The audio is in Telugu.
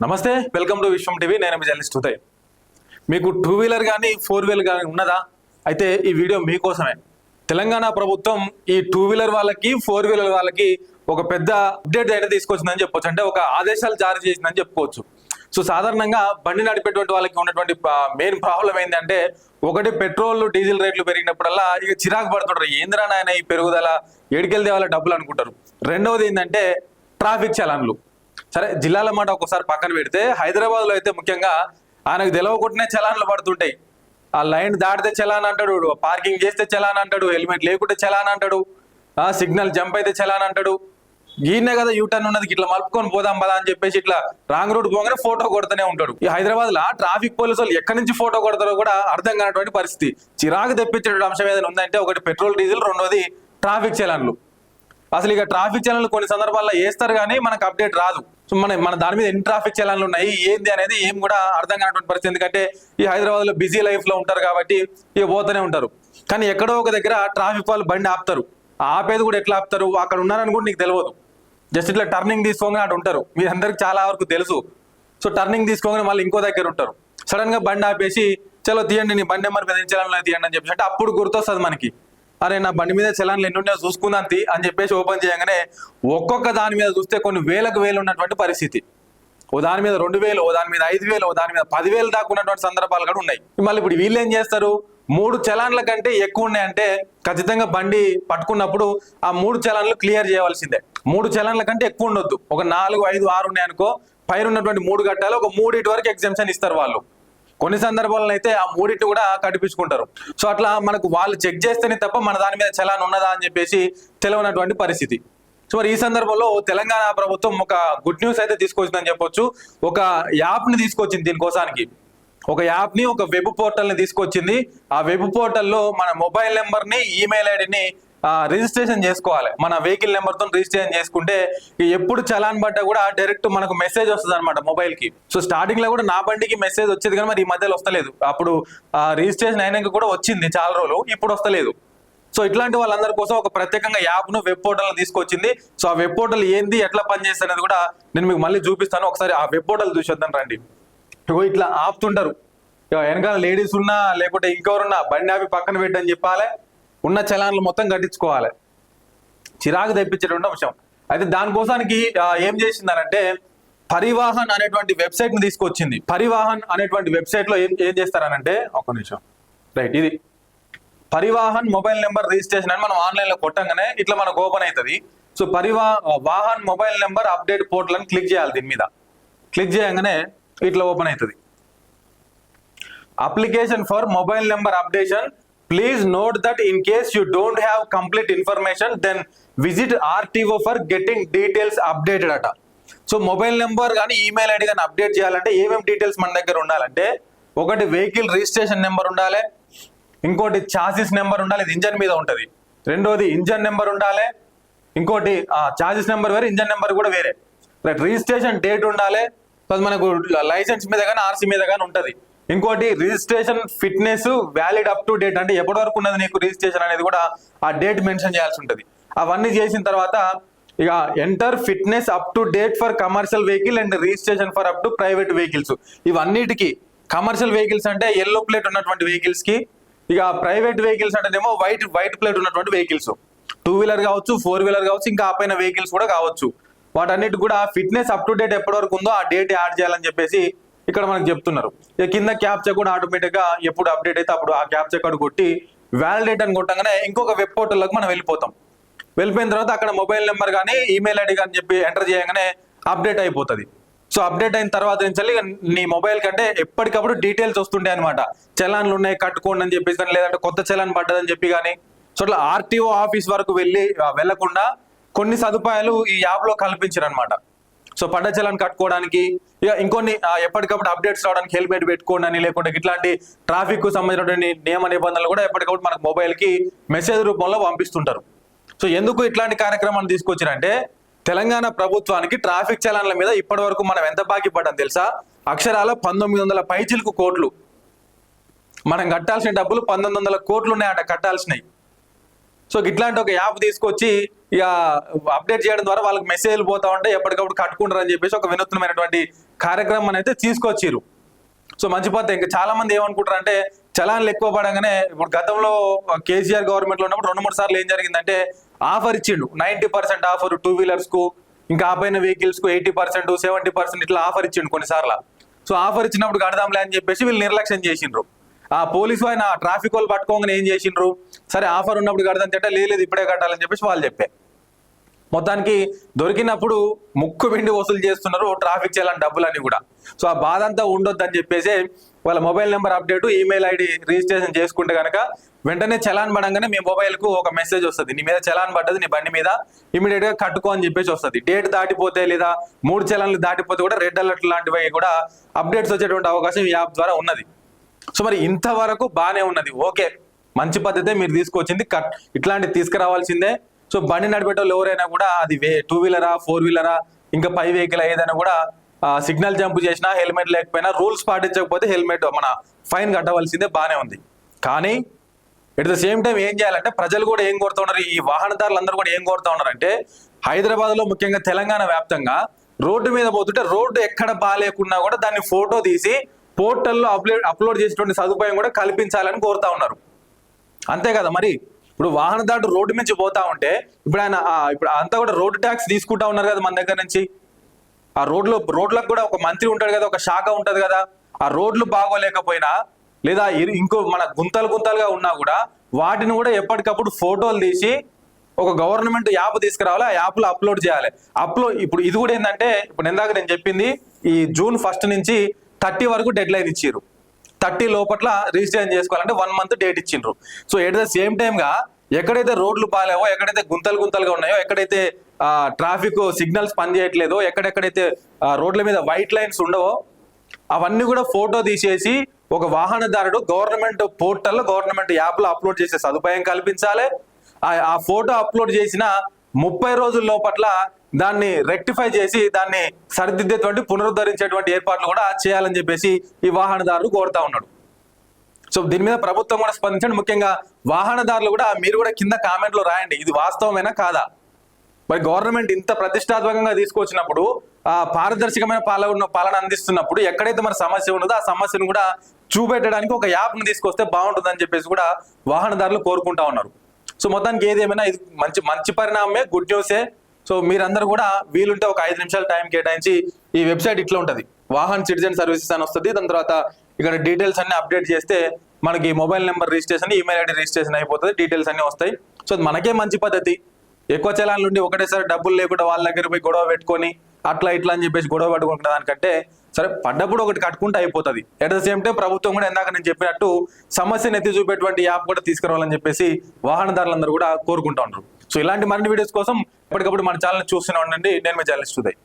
నమస్తే, వెల్కమ్ టు విశ్వం టీవీ. నేను మీ జర్నలిస్ట్ ఉదయ్. మీకు 2 వీలర్ కానీ 4 వీలర్ కానీ ఉన్నదా? అయితే ఈ వీడియో మీకోసమే. తెలంగాణ ప్రభుత్వం ఈ 2 వీలర్ వాళ్ళకి 4 వీలర్ వాళ్ళకి ఒక పెద్ద అప్డేట్ అయితే తీసుకొచ్చిందని చెప్పొచ్చు. అంటే ఒక ఆదేశాలు జారీ చేసిందని చెప్పుకోవచ్చు. సో సాధారణంగా బండి నడిపేటువంటి వాళ్ళకి ఉన్నటువంటి మెయిన్ ప్రాబ్లం ఏంటంటే, ఒకటి పెట్రోల్ డీజిల్ రేట్లు పెరిగినప్పుడల్లా ఇక చిరాకు పడుతుంటారు. ఏందిరా నాయన ఈ పెరుగుదల, ఏడికెళ్తే వాళ్ళ డబ్బులు అనుకుంటారు. రెండవది ఏంటంటే ట్రాఫిక్ చలాన్లు. సరే, జిల్లాల మాట ఒకసారి పక్కన పెడితే హైదరాబాద్ లో అయితే ముఖ్యంగా ఆయనకు తెలవకుండానే చలాన్లు పడుతుంటాయి. ఆ లైన్ దాటితే చలాన్ అంటాడు, పార్కింగ్ చేస్తే చలాన్ అంటాడు, హెల్మెట్ లేకుంటే చలాన్ అంటాడు, సిగ్నల్ జంప్ అయితే చలాన్ అంటాడు. ఈయనే కదా యూటర్న్ ఉన్నది, ఇట్లా మలుపుకొని పోదాం పదా అని చెప్పేసి ఇట్లా రాంగ్ రూట్ పోగానే ఫోటో కొడుతూనే ఉంటాడు. ఈ హైదరాబాద్ లో ట్రాఫిక్ పోలీసు వాళ్ళు ఎక్కడి నుంచి ఫోటో కొడతారో కూడా అర్థం కానటువంటి పరిస్థితి. చిరాకు తెప్పించేటువంటి అంశం ఏదైనా ఉందంటే ఒకటి పెట్రోల్ డీజిల్, రెండోది ట్రాఫిక్ చలాన్లు. అసలు ఇక ట్రాఫిక్ చలాన్లు కొన్ని సందర్భాల్లో వేస్తారు కానీ మనకు అప్డేట్ రాదు. సో మన దాని మీద ఎన్ని ట్రాఫిక్ చలాన్లు ఉన్నాయి ఏంది అనేది ఏం కూడా అర్థం కానటువంటి పరిస్థితి. ఎందుకంటే ఈ హైదరాబాద్ లో బిజీ లైఫ్ లో ఉంటారు కాబట్టి ఇక పోతూనే ఉంటారు. కానీ ఎక్కడో ఒక దగ్గర ట్రాఫిక్ వాళ్ళు బండి ఆపుతారు. ఆపేది కూడా ఎట్లా ఆపుతారు, అక్కడ ఉన్నారని కూడా నీకు తెలియదు. జస్ట్ ఇట్లా టర్నింగ్ తీసుకోగానే అటు ఉంటారు, మీ అందరికి చాలా వరకు తెలుసు. సో టర్నింగ్ తీసుకోగానే మళ్ళీ ఇంకో దగ్గర ఉంటారు. సడన్ గా బండి ఆపేసి చలో తీయండి, నీ బండి నెంబర్ మీద చలాన్లు తీయండి అని చెప్పేసి అంటే అప్పుడు గుర్తొస్తుంది మనకి, అరే నా బండి మీద చలాన్లు ఎన్ని ఉన్నాయో చూసుకుందాం అని చెప్పేసి ఓపెన్ చేయగానే ఒక్కొక్క దాని మీద చూస్తే కొన్ని వేలకు వేలు ఉన్నటువంటి పరిస్థితి. ఓ దాని మీద 2,000, ఓ దాని మీద 5,000, ఓ దాని మీద 10,000 దాకా ఉన్నటువంటి సందర్భాలు కూడా ఉన్నాయి. మళ్ళీ ఇప్పుడు వీళ్ళు ఏం చేస్తారు, 3 చలాన్ల కంటే ఎక్కువ ఉన్నాయంటే ఖచ్చితంగా బండి పట్టుకున్నప్పుడు ఆ 3 చలాన్లు క్లియర్ చేయవలసిందే. 3 చలాన్ల కంటే ఎక్కువ ఉండొద్దు. ఒక 4, 5, 6 ఉన్నాయనుకో, పైన ఉన్నటువంటి 3 కట్టాలి. ఒక 3 వరకు ఎగ్జామ్షన్ ఇస్తారు వాళ్ళు. కొన్ని సందర్భాలను అయితే ఆ 3 కూడా కట్టిపించుకుంటారు. సో అట్లా మనకు వాళ్ళు చెక్ చేస్తేనే తప్ప మన దాని మీద చలాన్ ఉన్నదా అని చెప్పేసి తెలియనటువంటి పరిస్థితి. సో మరి ఈ సందర్భంలో తెలంగాణ ప్రభుత్వం ఒక గుడ్ న్యూస్ అయితే తీసుకొచ్చిందని చెప్పొచ్చు. ఒక యాప్ ని తీసుకొచ్చింది దీనికోసానికి. ఒక యాప్ ని, ఒక వెబ్ పోర్టల్ ని తీసుకొచ్చింది. ఆ వెబ్ పోర్టల్లో మన మొబైల్ నెంబర్ ని, ఈమెయిల్ ఐడిని రిజిస్ట్రేషన్ చేసుకోవాలి. మన వెహికల్ నెంబర్ తో రిజిస్ట్రేషన్ చేసుకుంటే ఎప్పుడు చలాన్ పడ్డా కూడా డైరెక్ట్ మనకు మెసేజ్ వస్తుంది అనమాట మొబైల్ కి. సో స్టార్టింగ్ లో కూడా నా బండికి మెసేజ్ వచ్చేది కానీ మరి ఈ మధ్యలో వస్తలేదు. అప్పుడు రిజిస్ట్రేషన్ అయినాక కూడా వచ్చింది చాలా రోజులు, ఇప్పుడు వస్తలేదు. సో ఇట్లాంటి వాళ్ళందరి కోసం ఒక ప్రత్యేకంగా యాప్ ను, వెబ్ పోర్టల్ తీసుకొచ్చింది. సో ఆ వెబ్ పోర్టల్ ఏంది, ఎట్లా పనిచేస్తుంది అనేది కూడా నేను మీకు మళ్ళీ చూపిస్తాను. ఒకసారి ఆ వెబ్ పోర్టల్ చూసేద్దాం రండి. ఇట్లా ఆపుతుంటారు, వెనకాల లేడీస్ ఉన్నా లేకుంటే ఇంకెవరున్నా బండి ఆపి పక్కన పెట్టని చెప్పాలి, ఉన్న చలాన్లు మొత్తం కట్టించుకోవాలి. చిరాకు తెప్పించేటువంటి అంశం. అయితే దానికోసానికి ఏం చేసిందనంటే పరివాహన్ అనేటువంటి వెబ్సైట్ ని తీసుకొచ్చింది. పరివాహన్ అనేటువంటి వెబ్సైట్ లో ఏం చేస్తారనంటే, ఒక నిమిషం, రైట్, ఇది పరివాహన్ మొబైల్ నెంబర్ రిజిస్ట్రేషన్ అని మనం ఆన్లైన్ లో కొట్టంగానే ఇట్లా మనకు ఓపెన్ అవుతుంది. So Vahan mobile number update portal అని క్లిక్ చేయాలి. దీని మీద క్లిక్ చేయగానే ఇట్లా ఓపెన్ అవుతుంది. Application for mobile number updation, please note that in case you don't have complete information then visit RTO for getting details updated అట. సో మొబైల్ నెంబర్ కానీ ఈమెయిల్ ఐడి కానీ అప్డేట్ చేయాలంటే ఏమేమి డీటెయిల్స్ మన దగ్గర ఉండాలంటే, ఒకటి వెహికల్ రిజిస్ట్రేషన్ నెంబర్ ఉండాలి, ఇంకోటి చాసిస్ నెంబర్ ఉండాలి, ఇది ఇంజన్ మీద ఉంటుంది. రెండోది ఇంజన్ నెంబర్ ఉండాలి, ఇంకోటి చాసిస్ నెంబర్ వేరే, ఇంజన్ నెంబర్ కూడా వేరే. రైట్, రిజిస్ట్రేషన్ డేట్ ఉండాలి, ప్లస్ మనకు లైసెన్స్ మీద కానీ ఆర్సీ మీద కానీ ఉంటుంది. ఇంకోటి registration fitness valid up to date, అంటే ఎప్పటి వరకు ఉన్నది నీకు రిజిస్ట్రేషన్ అనేది కూడా ఆ డేట్ మెన్షన్ చేయాల్సి ఉంటుంది. అవన్నీ చేసిన తర్వాత ఇక enter fitness up to date for commercial vehicle and registration for up to private vehicles. ఇవన్నిటికీ కమర్షియల్ వెహికల్స్ అంటే ఎల్లో ప్లేట్ ఉన్నటువంటి వెహికల్స్ కి, ఇక ప్రైవేట్ వెహికల్స్ అంటేనేమో వైట్ ప్లేట్ ఉన్నటువంటి వెహికల్స్, 2 వీలర్ కావచ్చు, 4 వీలర్ కావచ్చు, ఇంకా ఆ పైన వెహికల్స్ కూడా కావచ్చు. వాటన్నిటి కూడా ఫిట్నెస్ అప్ టు డేట్ ఎప్పటి వరకు ఉందో ఆ డేట్ యాడ్ చేయాలని చెప్పేసి ఇక్కడ మనకు చెప్తున్నారు. ఇక కింద క్యాప్చా కూడా ఆటోమేటిక్ గా ఎప్పుడు అప్డేట్ అయితే అప్పుడు ఆ క్యాప్చా కోడ్ కొట్టి వ్యాలిడేట్ అని కొట్టగానే ఇంకొక వెబ్ పోర్టల్లోకి మనం వెళ్ళిపోతాం. వెళ్ళిపోయిన తర్వాత అక్కడ మొబైల్ నెంబర్ కానీ ఈమెయిల్ ఐడి కానీ చెప్పి ఎంటర్ చేయగానే అప్డేట్ అయిపోతుంది. సో అప్డేట్ అయిన తర్వాత నుంచి నీ మొబైల్ కంటే ఎప్పటికప్పుడు డీటెయిల్స్ వస్తుంటాయి అనమాట. చలాన్లు ఉన్నాయి కట్టుకోండి అని చెప్పేసి కానీ, లేదంటే కొత్త చలాన్ పడ్డదని చెప్పి కానీ. సో అట్లా ఆర్టీఓ ఆఫీస్ వరకు వెళ్లకుండా కొన్ని సదుపాయాలు ఈ యాప్ లో కల్పించారు అనమాట. సో పడ్డ చలాన్ కట్టుకోవడానికి, ఇక ఇంకొన్ని ఎప్పటికప్పుడు అప్డేట్స్ రావడానికి హెల్మెట్ పెట్టుకోండి అని, లేకుంటే ఇట్లాంటి ట్రాఫిక్ కు సంబంధించినటువంటి నియమ నిబంధనలు కూడా ఎప్పటికప్పుడు మనకు మొబైల్ కి మెసేజ్ రూపంలో పంపిస్తుంటారు. సో ఎందుకు ఇట్లాంటి కార్యక్రమాలు తీసుకొచ్చారంటే, తెలంగాణ ప్రభుత్వానికి ట్రాఫిక్ చలాన్ల మీద ఇప్పటి వరకు మనం ఎంత బాకీ పడ్డాం తెలుసా? అక్షరాల 1900 పైచిలకు కోట్లు. మనం కట్టాల్సిన డబ్బులు 1900 కోట్లు ఉన్నాయట కట్టాల్సినవి. సో ఇట్లాంటి ఒక యాప్ తీసుకొచ్చి ఇక అప్డేట్ చేయడం ద్వారా వాళ్ళకి మెసేజ్లు పోతా ఉంటే ఎప్పటికప్పుడు కట్టుకుంటారు అని చెప్పేసి ఒక వినూత్నమైనటువంటి కార్యక్రమం అయితే తీసుకొచ్చిర్రు. సో మంచి పద్ధతి. ఇంకా చాలా మంది ఏమనుకుంటారు అంటే చలాన్లు ఎక్కువ పడగానే, ఇప్పుడు గతంలో కేసీఆర్ గవర్నమెంట్ లో ఉన్నప్పుడు 2-3 సార్లు ఏం జరిగిందంటే ఆఫర్ ఇచ్చిండు, 90% ఆఫర్ 2 వీలర్స్ కు, ఇంకా ఆ పైన వెహికల్స్ కు 80%, 70% ఇట్లా ఆఫర్ ఇచ్చిండు కొన్నిసార్లు. సో ఆఫర్ ఇచ్చినప్పుడు కడదాంలే అని చెప్పేసి వీళ్ళు నిర్లక్ష్యం చేసిండ్రు. ఆ పోలీసు ఆయన ట్రాఫిక్ వాళ్ళు పట్టుకోగానే ఏం చేసిండ్రు, సరే ఆఫర్ ఉన్నప్పుడు కడదాం చెట్ట, లేదు ఇప్పుడే కట్టాలని చెప్పేసి వాళ్ళు చెప్పే. మొత్తానికి దొరికినప్పుడు ముక్కు పిండి వసూలు చేస్తున్నారు ట్రాఫిక్ చలాన్ డబ్బులన్నీ కూడా. సో ఆ బాధ అంతా ఉండొద్దు అని చెప్పేసి వాళ్ళ mobile number update, email ID registration చేసుకుంటే కనుక వెంటనే చలాన్ పడంగానే మీ మొబైల్ కు ఒక మెసేజ్ వస్తుంది, నీ మీద చలాన్ పడ్డది, నీ బండి మీద ఇమీడియట్ గా కట్టుకో అని చెప్పేసి వస్తుంది. డేట్ దాటిపోతే లేదా 3 చలాన్లు దాటిపోతే కూడా రెడ్ అలర్ట్ లాంటివి కూడా అప్డేట్స్ వచ్చేటువంటి అవకాశం ఈ యాప్ ద్వారా ఉన్నది. సో మరి ఇంతవరకు బాగానే ఉన్నది, ఓకే, మంచి పద్ధతే మీరు తీసుకొచ్చింది, ఇట్లాంటి తీసుకురావాల్సిందే. సో బండి నడిపేటోళ్ళు ఎవరైనా కూడా అది 2 వీలరా 4 వీలరా ఇంకా 5 వెహికల్ ఏదైనా కూడా సిగ్నల్ జంప్ చేసినా, హెల్మెట్ లేకపోయినా, రూల్స్ పాటించకపోతే హెల్మెట్ మన ఫైన్ కట్టవలసిందే, బాగానే ఉంది. కానీ ఎట్ ద సేమ్ టైం ఏం చేయాలంటే ప్రజలు కూడా ఏం కోరుతా ఉన్నారు, ఈ వాహనదారులు అందరూ కూడా ఏం కోరుతా ఉన్నారంటే హైదరాబాద్ లో ముఖ్యంగా తెలంగాణ వ్యాప్తంగా రోడ్డు మీద పోతుంటే రోడ్డు ఎక్కడ బాగాలేకున్నా కూడా దాన్ని ఫోటో తీసి పోర్టల్లో అప్లోడ్ చేసేటువంటి సదుపాయం కూడా కల్పించాలని కోరుతా ఉన్నారు. అంతే కదా మరి. ఇప్పుడు వాహనదారుడు రోడ్డు నుంచి పోతా ఉంటే ఇప్పుడు ఆయన ఇప్పుడు అంతా కూడా రోడ్డు ట్యాక్స్ తీసుకుంటా ఉన్నారు కదా మన దగ్గర నుంచి. ఆ రోడ్లకు కూడా ఒక మంత్రి ఉంటాడు కదా, ఒక శాఖ ఉంటది కదా. ఆ రోడ్లు బాగోలేకపోయినా లేదా ఇంకో మన గుంతలుగా ఉన్నా కూడా వాటిని కూడా ఎప్పటికప్పుడు ఫోటోలు తీసి ఒక గవర్నమెంట్ యాప్ తీసుకురావాలి, ఆ యాప్ లో అప్లోడ్ చేయాలి. ఇప్పుడు ఇది కూడా ఏంటంటే, ఇప్పుడు ఇందాక నేను చెప్పింది ఈ June 1 నుంచి 30 వరకు డెడ్ లైన్ ఇచ్చిర్రు. 30 లోపట్ల రిజిస్ట్రేషన్ చేసుకోవాలంటే 1 మంత్ డేట్ ఇచ్చిండ్రు. So at the same time గా ఎక్కడైతే రోడ్లు బాగాలేవో, ఎక్కడైతే గుంతలుగా ఉన్నాయో, ఎక్కడైతే ట్రాఫిక్ సిగ్నల్స్ పనిచేయట్లేదో, ఎక్కడెక్కడైతే రోడ్ల మీద వైట్ లైన్స్ ఉండవో అవన్నీ కూడా ఫోటో తీసేసి ఒక వాహనదారుడు గవర్నమెంట్ పోర్టల్లో గవర్నమెంట్ యాప్ లో అప్లోడ్ చేసే సదుపాయం కల్పించాలి. ఆ ఫోటో అప్లోడ్ చేసిన 30 రోజుల లోపట్ల దాన్ని రెక్టిఫై చేసి దాన్ని సరిదిద్దేటువంటి పునరుద్ధరించేటువంటి ఏర్పాట్లు కూడా చేయాలని చెప్పేసి ఈ వాహనదారులు కోరుతా ఉన్నాడు. సో దీని మీద ప్రభుత్వం కూడా స్పందించండి. ముఖ్యంగా వాహనదారులు కూడా మీరు కూడా కింద కామెంట్లో రాయండి, ఇది వాస్తవమేనా కాదా. మరి గవర్నమెంట్ ఇంత ప్రతిష్టాత్మకంగా తీసుకొచ్చినప్పుడు, పారదర్శకమైన పాలన అందిస్తున్నప్పుడు ఎక్కడైతే మరి సమస్య ఉన్నదో ఆ సమస్యను కూడా చూపెట్టడానికి ఒక యాప్ను తీసుకొస్తే బాగుంటుందని చెప్పేసి కూడా వాహనదారులు కోరుకుంటా ఉన్నారు. సో మొత్తానికి ఏదేమైనా ఇది మంచి పరిణామమే, గుడ్ న్యూసే. సో మీరందరూ కూడా వీలుంటే ఒక 5 నిమిషాలు టైం కేటాయించి, ఈ వెబ్సైట్ ఇట్లా ఉంటుంది, వాహన్ సిటిజన్ సర్వీసెస్ అని వస్తుంది. దాని తర్వాత ఇక్కడ డీటెయిల్స్ అన్ని అప్డేట్ చేస్తే మనకి mobile number registration, email ID registration అయిపోతుంది, డీటెయిల్స్ అన్ని వస్తాయి. సో మనకే మంచి పద్ధతి. ఎక్కువ చలాన్లు ఉండి ఒకటేసారి డబ్బులు లేకుండా వాళ్ళ దగ్గర పోయి గొడవ పెట్టుకొని అట్లా ఇట్లా అని చెప్పేసి గొడవ పెట్టుకుంటున్న దానికంటే సరే పడ్డప్పుడు ఒకటి కట్టుకుంటే అయిపోతుంది. ఎట్ ద సేమ్ టైం ప్రభుత్వం కూడా ఇందాక నేను చెప్పినట్టు సమస్యను ఎత్తి చూపేటువంటి యాప్ కూడా తీసుకురావాలని చెప్పేసి వాహనదారులందరూ కూడా కోరుకుంటా ఉన్నారు. సో ఇలాంటి మరిన్ని వీడియోస్ కోసం ఎప్పటికప్పుడు మన ఛానల్ చూస్తూనే ఉండండి. నేను మీ జర్నలిస్ట్ ఉదయ్.